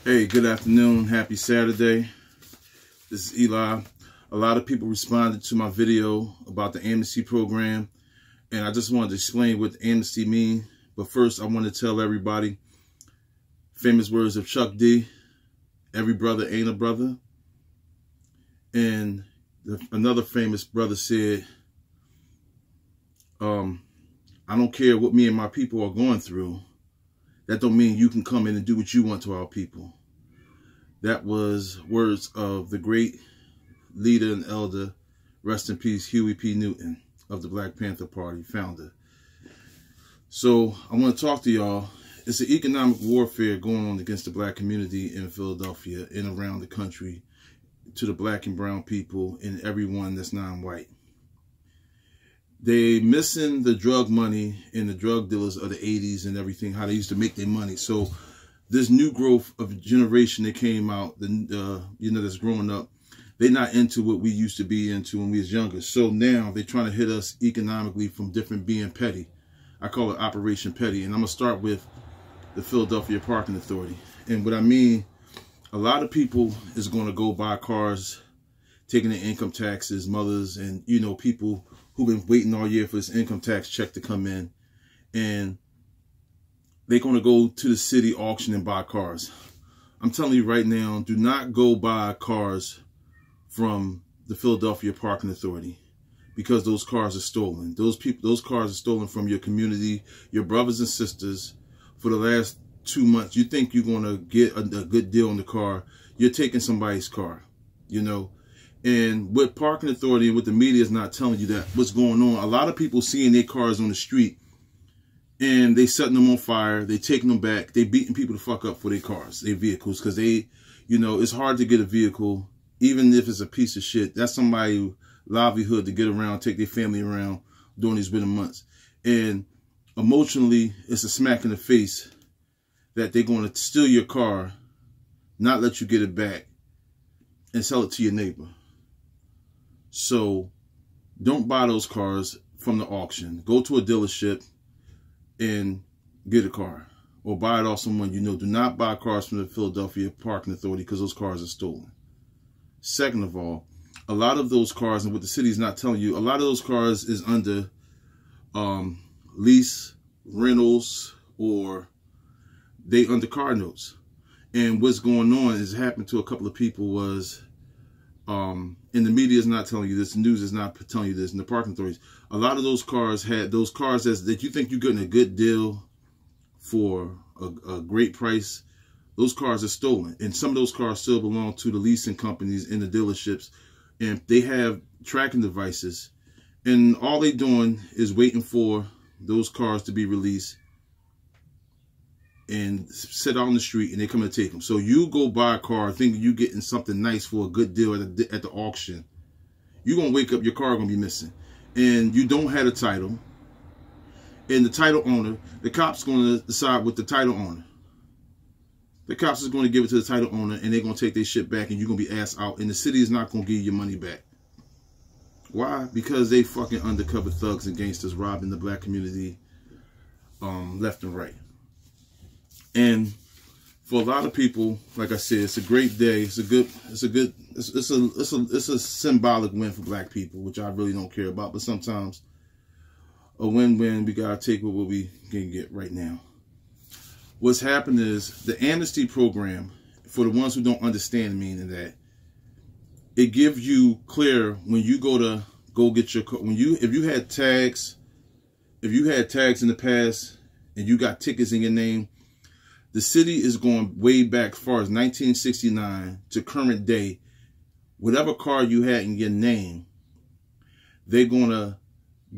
Hey, good afternoon. Happy Saturday. This is Eli. A lot of people responded to my video about the amnesty program, and I just wanted to explain what amnesty means. But first, I want to tell everybody, famous words of Chuck D, every brother ain't a brother. And another famous brother said, I don't care what me and my people are going through. That don't mean you can come in and do what you want to our people. That was words of the great leader and elder, rest in peace, Huey P. Newton of the Black Panther Party, founder. So I want to talk to y'all. It's an economic warfare going on against the black community in Philadelphia and around the country, to the black and brown people and everyone that's non-white. They missing the drug money and the drug dealers of the 80s and everything, how they used to make their money. So this new growth of a generation that came out, that's growing up, they're not into what we used to be into when we was younger. So now they're trying to hit us economically from different being petty. I call it Operation Petty. And I'm going to start with the Philadelphia Parking Authority. And what I mean, a lot of people is going to go buy cars, taking their income taxes, mothers, and, people who've been waiting all year for this income tax check to come in. And they're going to go to the city auction and buy cars. I'm telling you right now, do not go buy cars from the Philadelphia Parking Authority, because those cars are stolen. Those cars are stolen from your community, your brothers and sisters. For the last 2 months, you think you're going to get a good deal on the car. You're taking somebody's car, And what Parking Authority and what the media is not telling you that what's going on. A lot of people seeing their cars on the street and they setting them on fire. They taking them back. They beating people to fuck up for their cars, their vehicles, because they, it's hard to get a vehicle, even if it's a piece of shit. That's somebody's livelihood to get around, take their family around during these winter months. And emotionally, it's a smack in the face that they're going to steal your car, not let you get it back, and sell it to your neighbor. So don't buy those cars from the auction. Go to a dealership and get a car, or buy it off someone you know. Do not buy cars from the Philadelphia Parking Authority, because those cars are stolen. Second of all, a lot of those cars, and what the city is not telling you, a lot of those cars is under lease, rentals, or they under car notes. And what's going on is happened to a couple of people was, and the media is not telling you this, the news is not telling you this, and the parking authorities, a lot of those cars had those cars that you think you're getting a good deal for a great price. Those cars are stolen, and some of those cars still belong to the leasing companies and the dealerships, and they have tracking devices, and all they're doing is waiting for those cars to be released and sit out on the street, and they come and take them. So you go buy a car thinking you're getting something nice for a good deal at the auction. You're going to wake up, your car going to be missing. And you don't have a title. And the title owner, the cop's going to decide with the title owner. The cops is going to give it to the title owner, and they're going to take their shit back, and you're going to be ass out. And the city is not going to give you your money back. Why? Because they fucking undercover thugs and gangsters robbing the black community left and right. And for a lot of people, like I said, it's a great day. It's a symbolic win for black people, which I really don't care about. But sometimes a win-win, we gotta take what we can get right now. What's happened is the amnesty program, for the ones who don't understand the meaning of that, it gives you clear when you go get your car. If you had tags in the past and you got tickets in your name, the city is going way back as far as 1969 to current day. Whatever car you had in your name, they're going to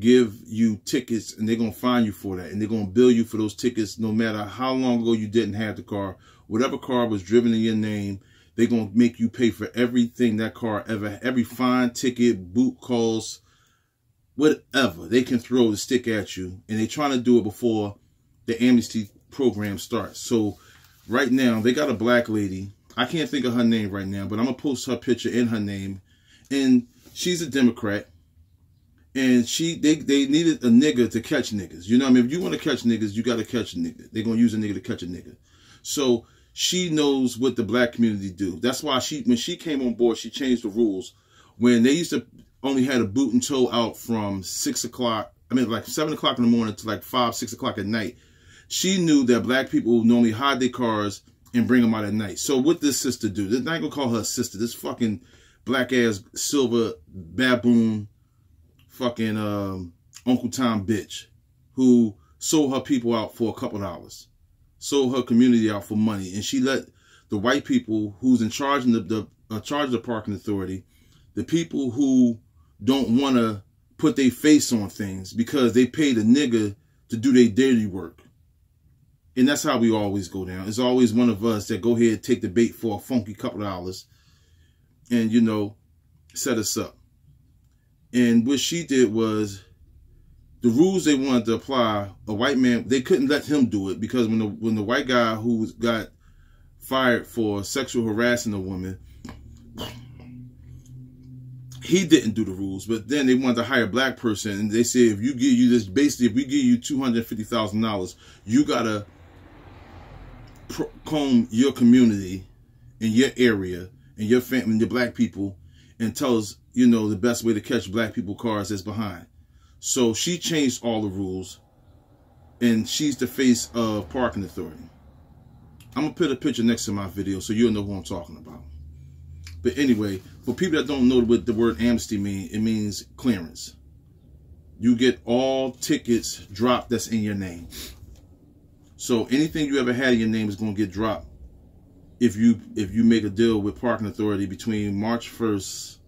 give you tickets, and they're going to fine you for that. And they're going to bill you for those tickets no matter how long ago you didn't have the car. Whatever car was driven in your name, they're going to make you pay for everything that car ever, every fine, ticket, boot calls, whatever they can throw the stick at you. And they're trying to do it before the amnesty program starts. So right now they got a black lady, I can't think of her name right now, but I'm gonna post her picture in her name, and she's a Democrat, and they needed a nigga to catch niggas. You know what I mean? If you want to catch niggas, you got to catch a nigga. They're gonna use a nigga to catch a nigga. So she knows what the black community do. That's why when she came on board, she changed the rules. When they used to only had a boot and tow out from 6 o'clock, I mean like 7 o'clock in the morning to like 5, 6 o'clock at night, she knew that black people normally hide their cars and bring them out at night. So what this sister do? They're not gonna call her a sister. This fucking black ass silver baboon fucking Uncle Tom bitch who sold her people out for a couple dollars, sold her community out for money, and she let the white people who's in charge of the parking authority, the people who don't want to put their face on things because they paid a nigga to do their dirty work. And that's how we always go down. It's always one of us that go ahead and take the bait for a funky couple dollars and, you know, set us up. And what she did was, the rules they wanted to apply, a white man, they couldn't let him do it, because when the white guy who got fired for sexual harassing a woman, he didn't do the rules. But then they wanted to hire a black person, and they said, if you give you this, basically, if we give you $250,000, you gotta comb your community in your area and your family and your black people, and tell us, you know, the best way to catch black people cars that's behind. So she changed all the rules, and she's the face of parking authority. I'm gonna put a picture next to my video so you'll know who I'm talking about. But anyway, for people that don't know what the word amnesty means, it means clearance. You get all tickets dropped that's in your name. So anything you ever had in your name is gonna get dropped if you make a deal with parking authority between March 1st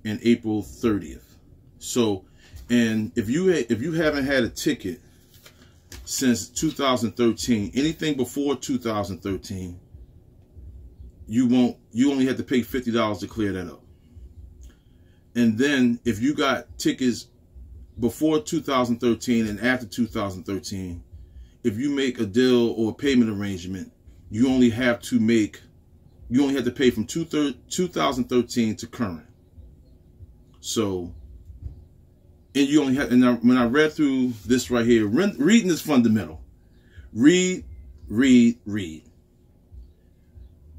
and April 30th. So, and if you haven't had a ticket since 2013, anything before 2013, you only have to pay $50 to clear that up. And then if you got tickets before 2013 and after 2013, if you make a deal or a payment arrangement, you only have to pay from 2013 to current. So, and you only have, and when I read through this right here, reading is fundamental. Read.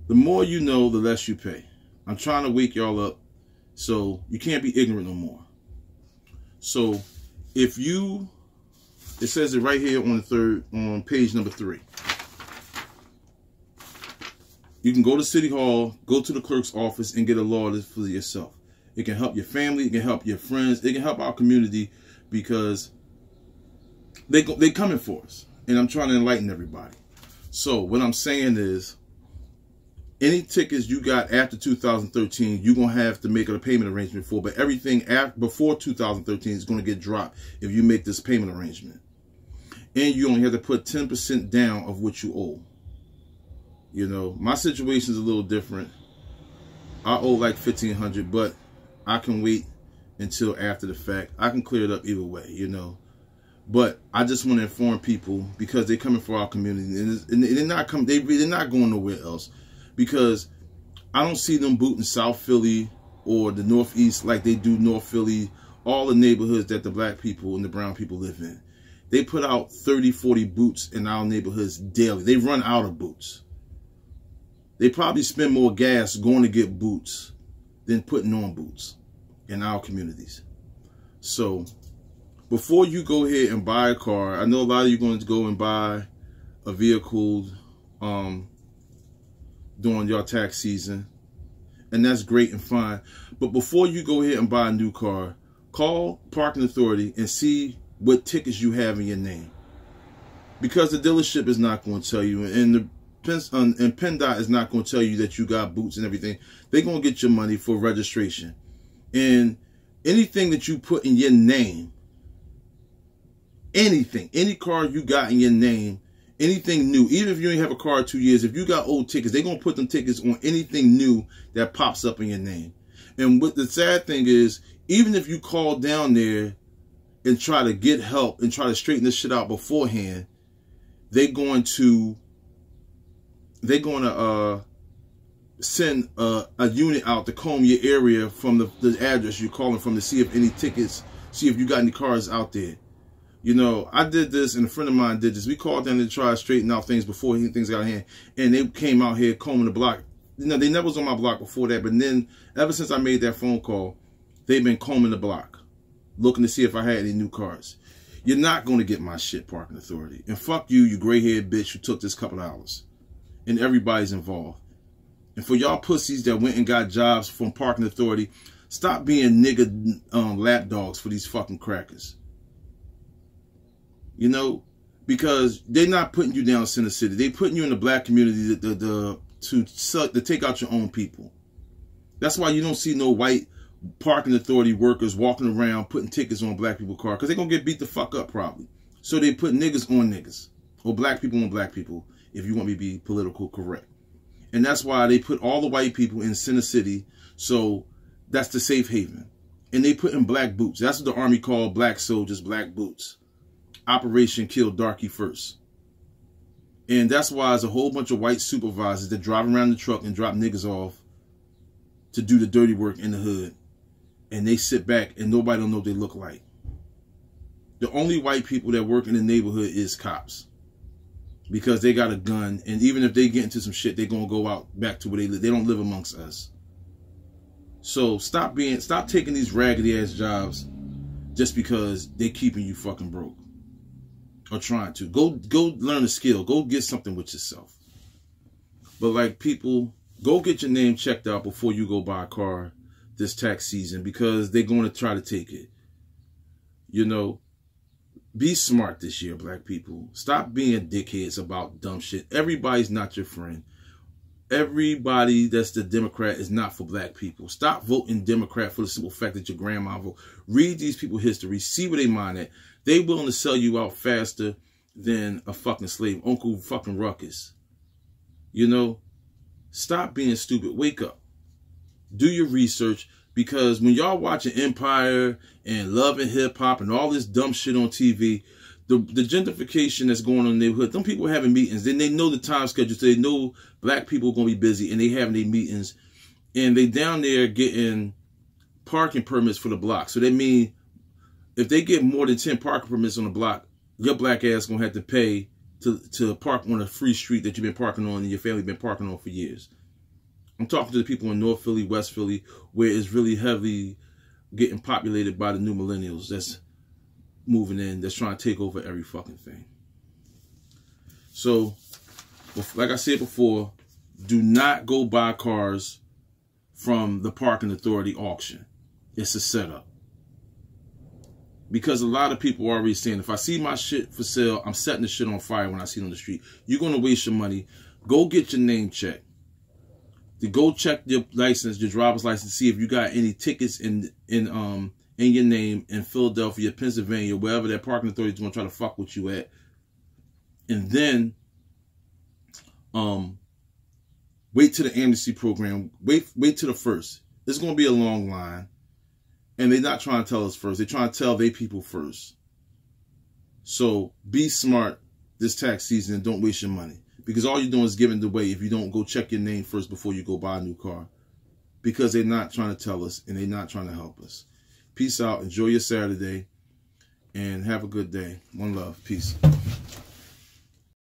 The more you know, the less you pay. I'm trying to wake y'all up, so you can't be ignorant no more. So, it says it right here on page number 3. You can go to City Hall, go to the clerk's office, and get a law for yourself. It can help your family. It can help your friends. It can help our community, because they coming for us. And I'm trying to enlighten everybody. So what I'm saying is, any tickets you got after 2013, you're going to have to make a payment arrangement for. But everything before 2013 is going to get dropped if you make this payment arrangement. And you only have to put 10% down of what you owe. You know, my situation is a little different. I owe like $1,500, but I can wait until after the fact. I can clear it up either way, you know. But I just want to inform people, because they're coming for our community, and they're not coming. They're not going nowhere else, because I don't see them booting South Philly or the Northeast like they do North Philly, all the neighborhoods that the black people and the brown people live in. They put out 30, 40 boots in our neighborhoods daily. They run out of boots. They probably spend more gas going to get boots than putting on boots in our communities. So before you go ahead and buy a car, I know a lot of you are going to go and buy a vehicle during your tax season, and that's great and fine. But before you go ahead and buy a new car, call parking authority and see what tickets you have in your name, because the dealership is not going to tell you, and PennDOT is not going to tell you that you got boots and everything. They're going to get your money for registration. And anything that you put in your name, anything, any car you got in your name, anything new, even if you ain't have a car 2 years, if you got old tickets, they're going to put them tickets on anything new that pops up in your name. And what the sad thing is, even if you call down there and try to get help and try to straighten this shit out beforehand, they're going to send a unit out to comb your area from the address you're calling from, to see if any tickets, see if you got any cars out there. You know, I did this, and a friend of mine did this. We called them to try to straighten out things before things got out of hand. And they came out here combing the block. You know, they never was on my block before that. But then, ever since I made that phone call, they've been combing the block, looking to see if I had any new cars. You're not going to get my shit, Parking Authority. And fuck you, you gray-haired bitch who took this couple hours. And everybody's involved. And for y'all pussies that went and got jobs from Parking Authority, stop being nigga lapdogs for these fucking crackers. You know, because they're not putting you down Center City. They're putting you in the black community to take out your own people. That's why you don't see no white Parking Authority workers walking around putting tickets on black people's cars, because they're going to get beat the fuck up probably. So they put niggas on niggas, or black people on black people, if you want me to be political correct. And that's why they put all the white people in Center City, so that's the safe haven. And they put in black boots. That's what the Army called black soldiers, black boots. Operation Kill Darky First. And that's why there's a whole bunch of white supervisors that drive around the truck and drop niggas off to do the dirty work in the hood. And they sit back and nobody don't know what they look like. The only white people that work in the neighborhood is cops. Because they got a gun, and even if they get into some shit, they're going to go out back to where they live. They don't live amongst us. So stop taking these raggedy ass jobs just because they keeping you fucking broke. Or trying to. Go learn a skill. Go get something with yourself. But like people, go get your name checked out before you go buy a car this tax season, because they're going to try to take it. You know, be smart this year, black people. Stop being dickheads about dumb shit. Everybody's not your friend. Everybody that's the Democrat is not for black people. Stop voting Democrat for the simple fact that your grandma vote. Read these people's history. See where they mind at. They willing to sell you out faster than a fucking slave. Uncle fucking Ruckus. You know? Stop being stupid. Wake up. Do your research. Because when y'all watching Empire and Love and Hip Hop and all this dumb shit on TV, the gentrification that's going on in the neighborhood, them people are having meetings. Then they know the time schedule, so they know black people are going to be busy, and they having their meetings. And they down there getting parking permits for the block. So that means if they get more than 10 parking permits on the block, your black ass going to have to pay to park on a free street that you've been parking on and your family been parking on for years. I'm talking to the people in North Philly, West Philly, where it's really heavily getting populated by the new millennials that's moving in, that's trying to take over every fucking thing. So, like I said before, do not go buy cars from the Parking Authority auction. It's a setup. Because a lot of people are already saying, if I see my shit for sale, I'm setting the shit on fire when I see it on the street. You're going to waste your money. Go get your name checked. To go check your license, your driver's license, see if you got any tickets in your name in Philadelphia, Pennsylvania, wherever that Parking Authority is going to try to fuck with you at. And then wait to the amnesty program. Wait to the first. It's going to be a long line. And they're not trying to tell us first. They're trying to tell their people first. So be smart this tax season and don't waste your money. Because all you're doing is giving it away if you don't go check your name first before you go buy a new car. Because they're not trying to tell us and they're not trying to help us. Peace out. Enjoy your Saturday. And have a good day. One love. Peace.